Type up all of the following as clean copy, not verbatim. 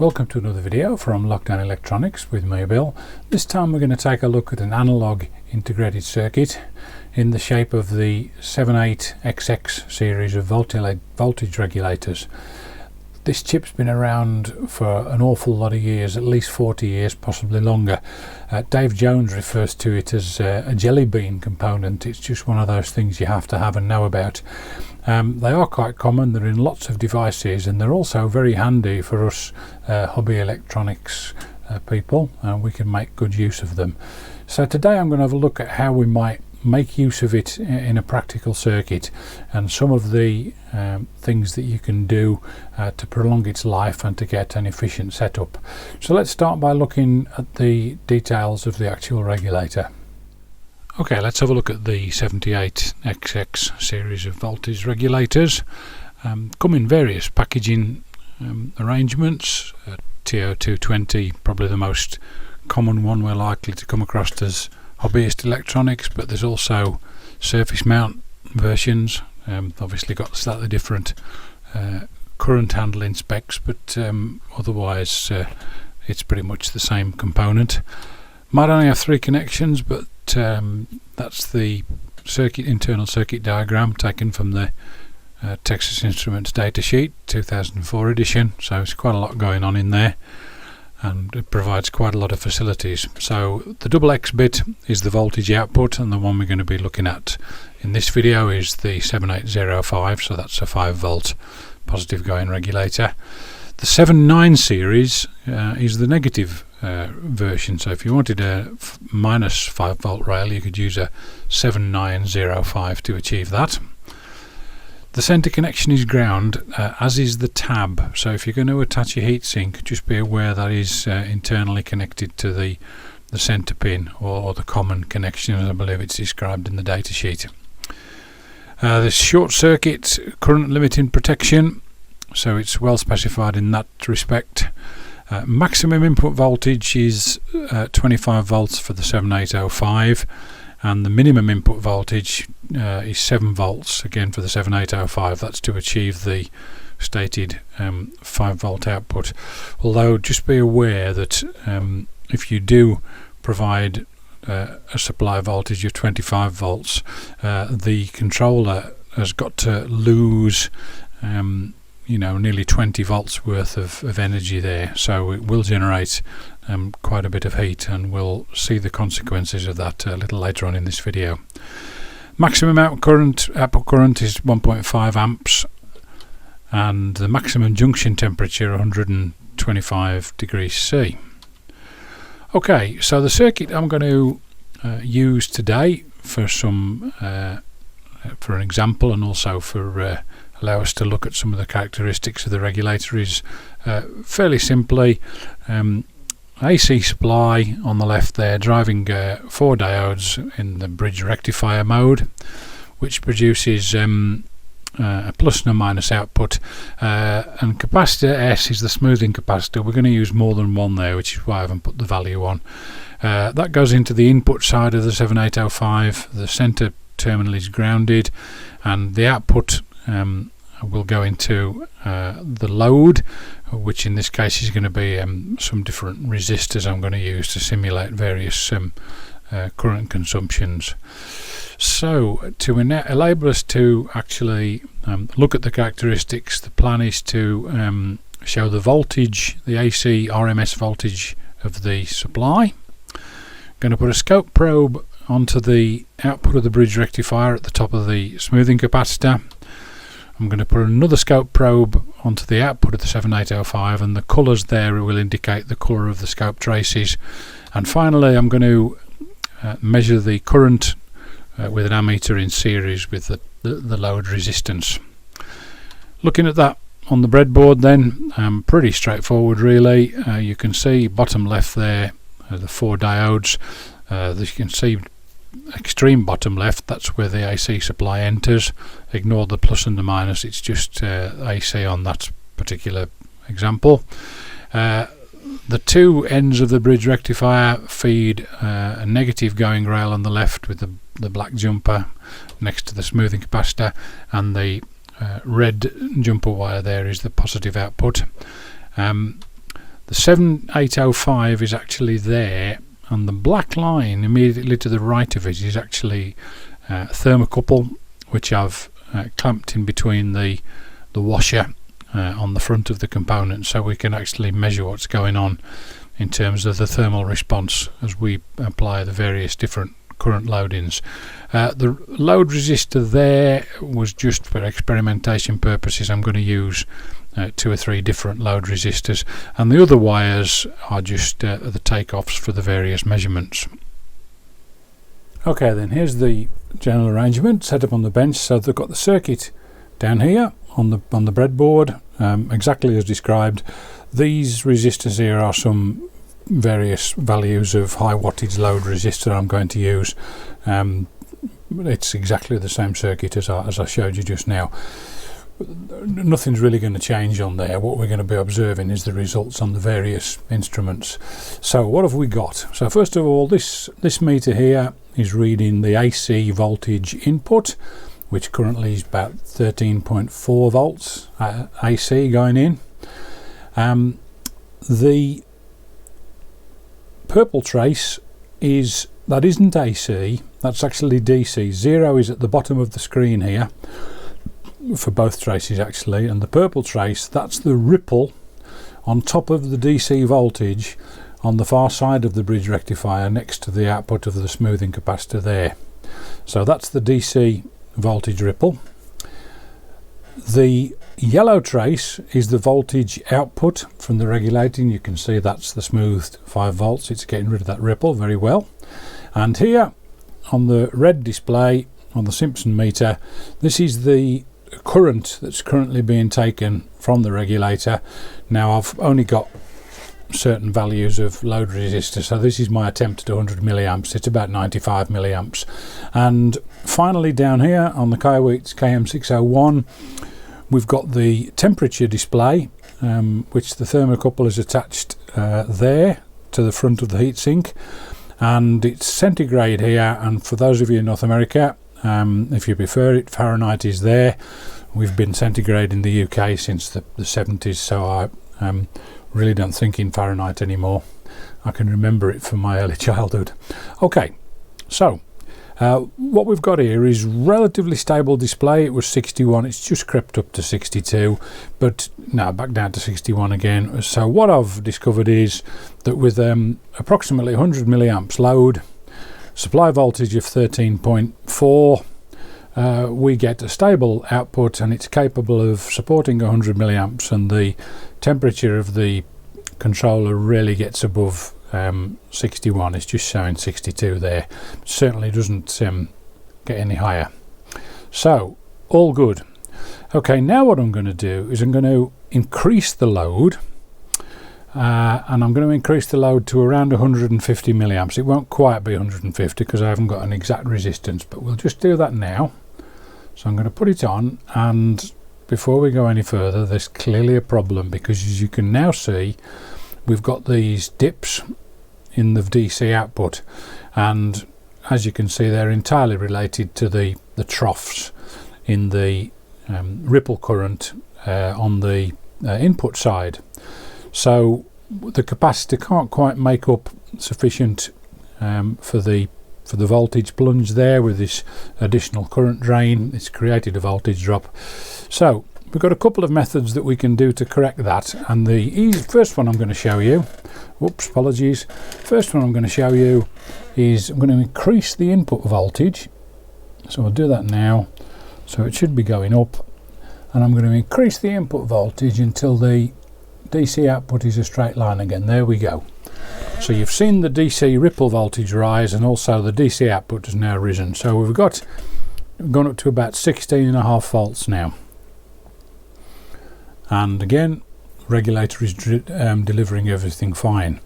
Welcome to another video from Lockdown Electronics with me, Bill. This time we're going to take a look at an analog integrated circuit in the shape of the 78XX series of voltage regulators. This chip's been around for an awful lot of years, at least 40 years, possibly longer. Dave Jones refers to it as a jelly bean component. It's just one of those things you have to have and know about. They are quite common, they're in lots of devices, and they're also very handy for us hobby electronics people, and we can make good use of them. So today I'm going to have a look at how we might make use of it in a practical circuit, and some of the things that you can do to prolong its life and to get an efficient setup. So let's start by looking at the details of the actual regulator. Okay, let's have a look at the 78XX series of voltage regulators. Come in various packaging arrangements. TO220, probably the most common one we're likely to come across as hobbyist electronics, but there's also surface mount versions. Obviously got slightly different current handling specs, but otherwise it's pretty much the same component. Might only have 3 connections, but that's the internal circuit diagram taken from the Texas Instruments datasheet 2004 edition, so it's quite a lot going on in there, and it provides quite a lot of facilities. So the double X bit is the voltage output, and the one we're going to be looking at in this video is the 7805, so that's a 5 volt positive going regulator. The 79 series is the negative version, so if you wanted a minus 5 volt rail, you could use a 7905 to achieve that. The centre connection is ground, as is the tab, so if you're going to attach your heatsink, just be aware that is internally connected to the centre pin, or the common connection as I believe it's described in the datasheet. There's short circuit current limiting protection, so it's well specified in that respect. Maximum input voltage is 25 volts for the 7805, and the minimum input voltage is 7 volts again for the 7805. That's to achieve the stated 5 volt output. Although just be aware that if you do provide a supply voltage of 25 volts, the controller has got to lose nearly 20 volts worth of energy there, so it will generate quite a bit of heat, and we'll see the consequences of that a little later on in this video. Maximum output current is 1.5 amps, and the maximum junction temperature 125 degrees C. Okay, so the circuit I'm going to use today for an example, and also for allow us to look at some of the characteristics of the regulator, is fairly simply AC supply on the left there, driving 4 diodes in the bridge rectifier mode, which produces a plus and a minus output, and capacitor S is the smoothing capacitor. We're going to use more than one there, which is why I haven't put the value on. That goes into the input side of the 7805. The centre terminal is grounded, and the output will go into the load, which in this case is going to be some different resistors I'm going to use to simulate various current consumptions. So to enable us to actually look at the characteristics, the plan is to show the voltage, the AC RMS voltage of the supply. Going to put a scope probe onto the output of the bridge rectifier at the top of the smoothing capacitor. I'm going to put another scope probe onto the output of the 7805, and the colours there will indicate the colour of the scope traces. And finally I'm going to measure the current with an ammeter in series with the load resistance. Looking at that on the breadboard then, pretty straightforward really. You can see bottom left there the 4 diodes. As you can see, extreme bottom left, that's where the AC supply enters. Ignore the plus and the minus, it's just AC on that particular example. The 2 ends of the bridge rectifier feed a negative going rail on the left with the black jumper next to the smoothing capacitor, and the red jumper wire there is the positive output. The 7805 is actually there, and the black line immediately to the right of it is actually a thermocouple, which I've clamped in between the washer on the front of the component, so we can actually measure what's going on in terms of the thermal response as we apply the various different current loadings. The load resistor there was just for experimentation purposes. I'm going to use 2 or 3 different load resistors, and the other wires are just the takeoffs for the various measurements. Okay, then here's the general arrangement set up on the bench. So they've got the circuit down here on the breadboard, exactly as described. These resistors here are some various values of high wattage load resistor I'm going to use. It's exactly the same circuit as I showed you just now. Nothing's really going to change on there. What we're going to be observing is the results on the various instruments. So what have we got? So first of all, this meter here is reading the AC voltage input, which currently is about 13.4 volts AC going in. The purple trace isn't AC, that's actually DC. 0 is at the bottom of the screen here for both traces actually, and the purple trace, that's the ripple on top of the DC voltage on the far side of the bridge rectifier next to the output of the smoothing capacitor there. So that's the DC voltage ripple. The yellow trace is the voltage output from the regulator, and you can see that's the smoothed 5 volts. It's getting rid of that ripple very well. And here on the red display on the Simpson meter, this is the current that's currently being taken from the regulator. Now I've only got certain values of load resistor, so this is my attempt at 100 milliamps. It's about 95 milliamps. And finally down here on the Kaiweets KM601, we've got the temperature display, which the thermocouple is attached there to the front of the heatsink, and it's centigrade here. And for those of you in North America, if you prefer it, Fahrenheit is there. We've been centigrade in the UK since the 70s, so I really don't think in Fahrenheit anymore. I can remember it from my early childhood. Okay, so what we've got here is relatively stable display. It was 61, it's just crept up to 62, but now back down to 61 again. So what I've discovered is that with approximately 100 milliamps load, supply voltage of 13.4, we get a stable output, and it's capable of supporting 100 milliamps, and the temperature of the controller really gets above 61. It's just showing 62 there. It certainly doesn't get any higher. So all good. Okay, now what I'm going to do is I'm going to increase the load, and I'm going to increase the load to around 150 milliamps. It won't quite be 150 because I haven't got an exact resistance, but we'll just do that now. So I'm going to put it on, and before we go any further, there's clearly a problem, because as you can now see, we've got these dips in the DC output, and as you can see, they're entirely related to the troughs in the ripple current on the input side. So the capacitor can't quite make up sufficient for the voltage plunge there with this additional current drain. It's created a voltage drop. So we've got a couple of methods that we can do to correct that, and the first one I'm going to show you, first one I'm going to show you is I'm going to increase the input voltage. So I'll do that now. So it should be going up, and I'm going to increase the input voltage until the DC output is a straight line again. There we go. So you've seen the DC ripple voltage rise, and also the DC output has now risen. So we've gone up to about 16.5 volts now. And again, regulator is delivering everything fine.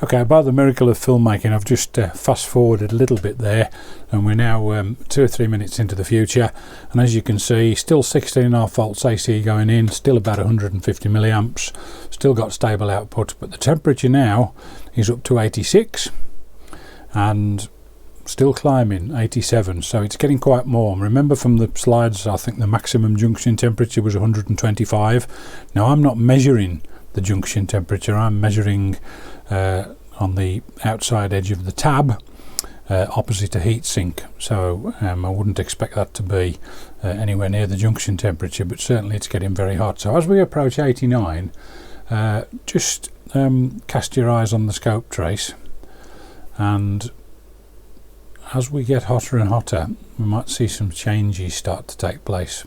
Okay, by the miracle of filmmaking, I've just fast forwarded a little bit there, and we're now 2 or 3 minutes into the future, and as you can see, still 16.5 volts AC going in, still about 150 milliamps, still got stable output, but the temperature now is up to 86 and still climbing, 87, so it's getting quite warm. Remember from the slides, I think the maximum junction temperature was 125. Now I'm not measuring the junction temperature, I'm measuring on the outside edge of the tab opposite a heat sink, so I wouldn't expect that to be anywhere near the junction temperature, but certainly it's getting very hot. So as we approach 89, just cast your eyes on the scope trace, and as we get hotter and hotter we might see some changes start to take place.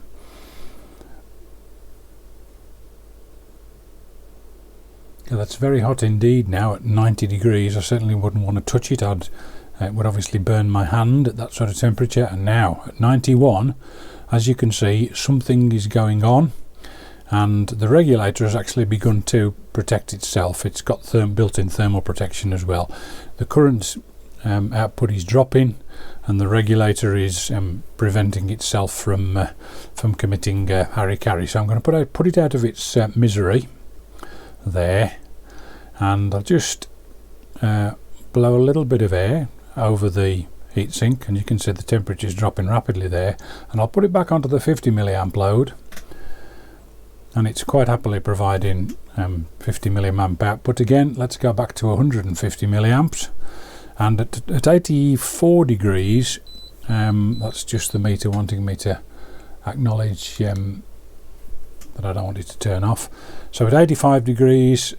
Yeah, that's very hot indeed now at 90 degrees. I certainly wouldn't want to touch it. It would obviously burn my hand at that sort of temperature. And now at 91, as you can see, something is going on, and the regulator has actually begun to protect itself. It's got built-in thermal protection as well. The current output is dropping, and the regulator is preventing itself from committing hara-kiri. So I'm going to put it out of its misery there, and I'll just blow a little bit of air over the heatsink, and you can see the temperature is dropping rapidly there, and I'll put it back onto the 50 milliamp load, and it's quite happily providing 50 milliamp output again. Let's go back to 150 milliamps, and at 84 degrees, that's just the meter wanting me to acknowledge that I don't want it to turn off. So at 85 degrees,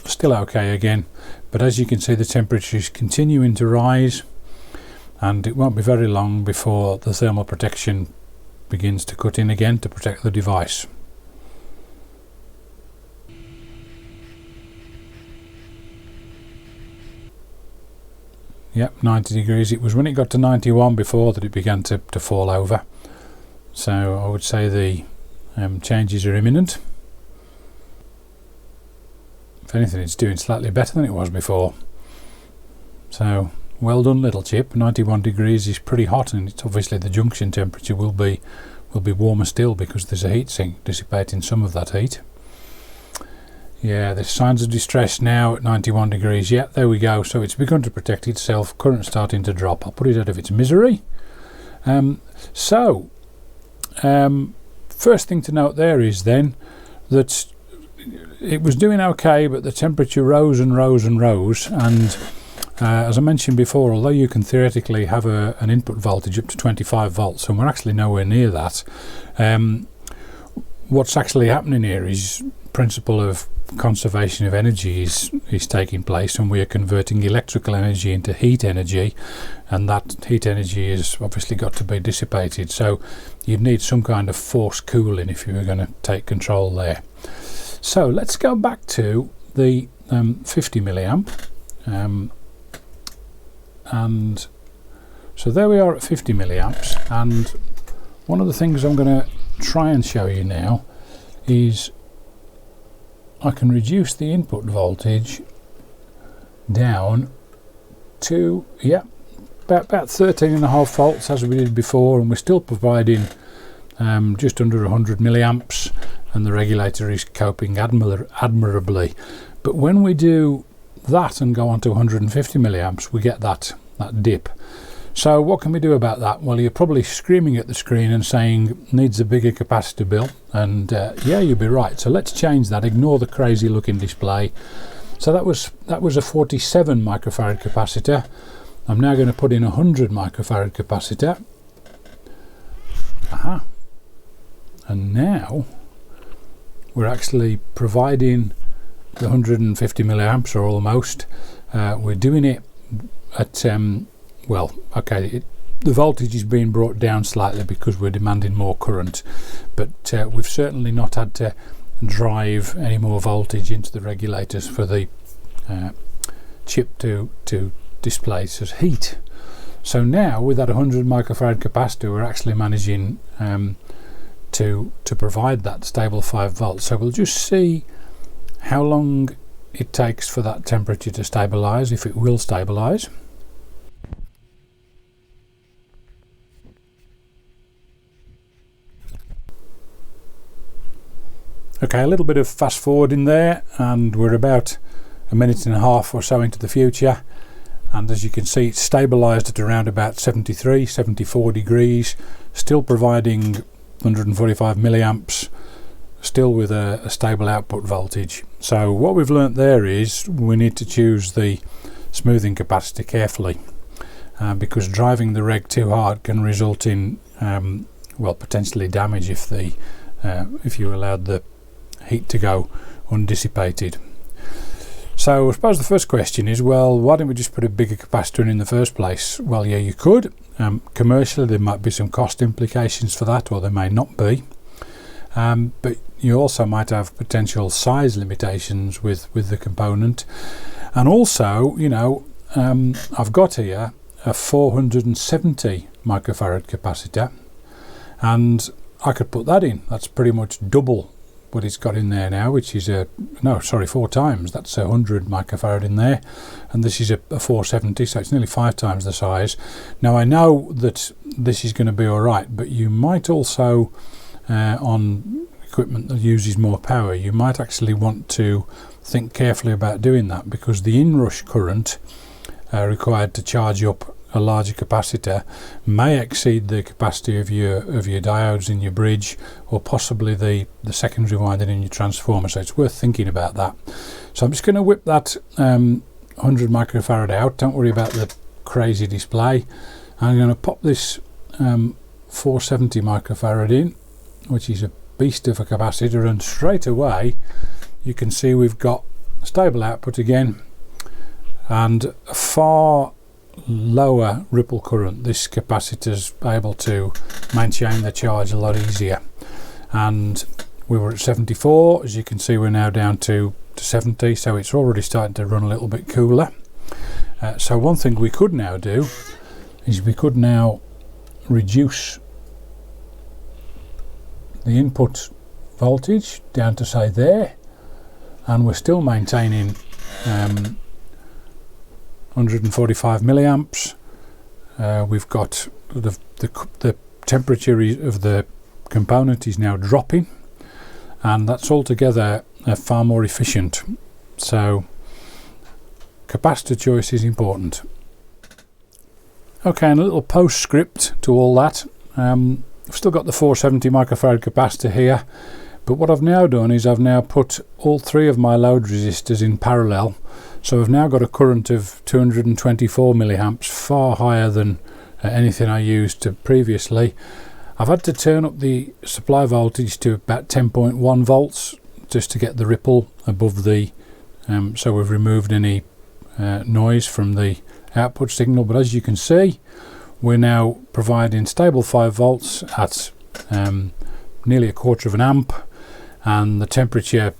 still okay again, but as you can see the temperature is continuing to rise, and it won't be very long before the thermal protection begins to cut in again to protect the device. Yep, 90 degrees. It was when it got to 91 before that it began to fall over. So I would say the changes are imminent. If anything, it's doing slightly better than it was before. So well done, little chip. 91 degrees is pretty hot, and it's obviously the junction temperature will be warmer still because there's a heat sink dissipating some of that heat. Yeah, there's signs of distress now at 91 degrees. Yeah, there we go. So it's begun to protect itself. Current starting to drop. I'll put it out of its misery. First thing to note there is then that it was doing okay, but the temperature rose and rose and rose, and as I mentioned before, although you can theoretically have an input voltage up to 25 volts, and we're actually nowhere near that, what's actually happening here is principle of conservation of energy is taking place, and we are converting electrical energy into heat energy, and that heat energy has obviously got to be dissipated, so you'd need some kind of forced cooling if you were going to take control there. So let's go back to the 50 milliamp, and so there we are at 50 milliamps, and one of the things I'm going to try and show you now is I can reduce the input voltage down to about 13.5 volts as we did before, and we're still providing just under 100 milliamps, and the regulator is coping admirably. But when we do that and go on to 150 milliamps, we get that dip. So what can we do about that? Well, you're probably screaming at the screen and saying needs a bigger capacitor, Bill, and yeah, you'll be right. So let's change that. Ignore the crazy looking display. So that was a 47 microfarad capacitor. I'm now going to put in a 100 microfarad capacitor. Aha. And now we're actually providing the 150 milliamps, or almost. We're doing it at well, okay, the voltage is being brought down slightly because we're demanding more current, but we've certainly not had to drive any more voltage into the regulators for the chip to displace as heat. So now with that 100 microfarad capacitor, we're actually managing to provide that stable 5 volts. So we'll just see how long it takes for that temperature to stabilize, if it will stabilize. Okay, a little bit of fast forwarding there, and we're about a minute and a half or so into the future, and as you can see, it's stabilized at around about 74 degrees, still providing 145 milliamps, still with a stable output voltage. So what we've learnt there is we need to choose the smoothing capacitor carefully, because driving the reg too hard can result in well, potentially damage if you allowed the heat to go undissipated. So I suppose the first question is, well, why don't we just put a bigger capacitor in the first place? Well, yeah, you could. Commercially there might be some cost implications for that, or there may not be, but you also might have potential size limitations with the component. And also, you know, I've got here a 470 microfarad capacitor, and I could put that in. That's pretty much double what it's got in there now, which is 4 times. That's 100 microfarad in there, and this is a 470, so it's nearly 5 times the size. Now I know that this is going to be alright, but you might also on equipment that uses more power, you might actually want to think carefully about doing that, because the inrush current required to charge up a larger capacitor may exceed the capacity of your diodes in your bridge, or possibly the secondary winding in your transformer, so it's worth thinking about that. So I'm just going to whip that 100 microfarad out. Don't worry about the crazy display. I'm going to pop this 470 microfarad in, which is a beast of a capacitor, and straight away you can see we've got stable output again and a far lower ripple current. This capacitor's able to maintain the charge a lot easier, and we were at 74. As you can see, we're now down to 70, so it's already starting to run a little bit cooler. So one thing we could now do is we could now reduce the input voltage down to, say, there, and we're still maintaining 145 milliamps. We've got the temperature of the component is now dropping, and that's altogether far more efficient. So capacitor choice is important. Okay, and a little postscript to all that. I've still got the 470 microfarad capacitor here, but what I've now done is I've now put all 3 of my load resistors in parallel. So I've now got a current of 224 milliamps, far higher than anything I used previously. I've had to turn up the supply voltage to about 10.1 volts just to get the ripple above the so we've removed any noise from the output signal. But as you can see, we're now providing stable 5 volts at nearly a quarter of an amp, and the temperature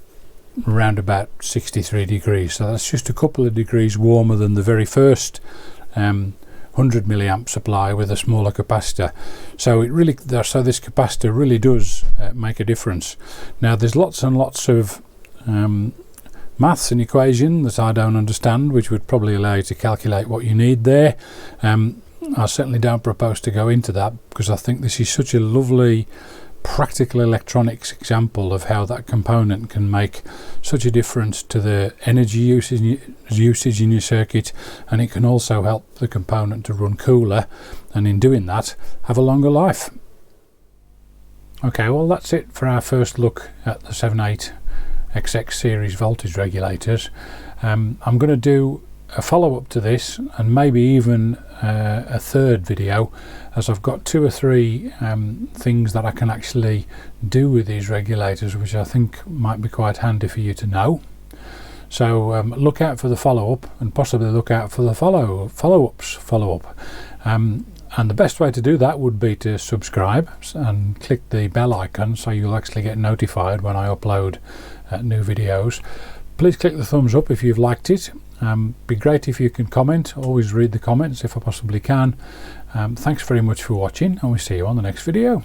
around about 63 degrees, so that's just a couple of degrees warmer than the very first 100 milliamp supply with a smaller capacitor. So this capacitor really does make a difference. Now there's lots and lots of maths and equation that I don't understand, which would probably allow you to calculate what you need there. I certainly don't propose to go into that, because I think this is such a lovely practical electronics example of how that component can make such a difference to the energy usage in your circuit, and it can also help the component to run cooler, and in doing that have a longer life. Okay, well that's it for our first look at the 78XX series voltage regulators. I'm going to do a follow-up to this, and maybe even a third video, as I've got 2 or 3 things that I can actually do with these regulators, which I think might be quite handy for you to know. So look out for the follow-up, and possibly look out for the follow-up. And the best way to do that would be to subscribe and click the bell icon, so you'll actually get notified when I upload new videos. Please click the thumbs up if you've liked it. Be great if you can comment. Always read the comments if I possibly can. Thanks very much for watching, and we'll see you on the next video.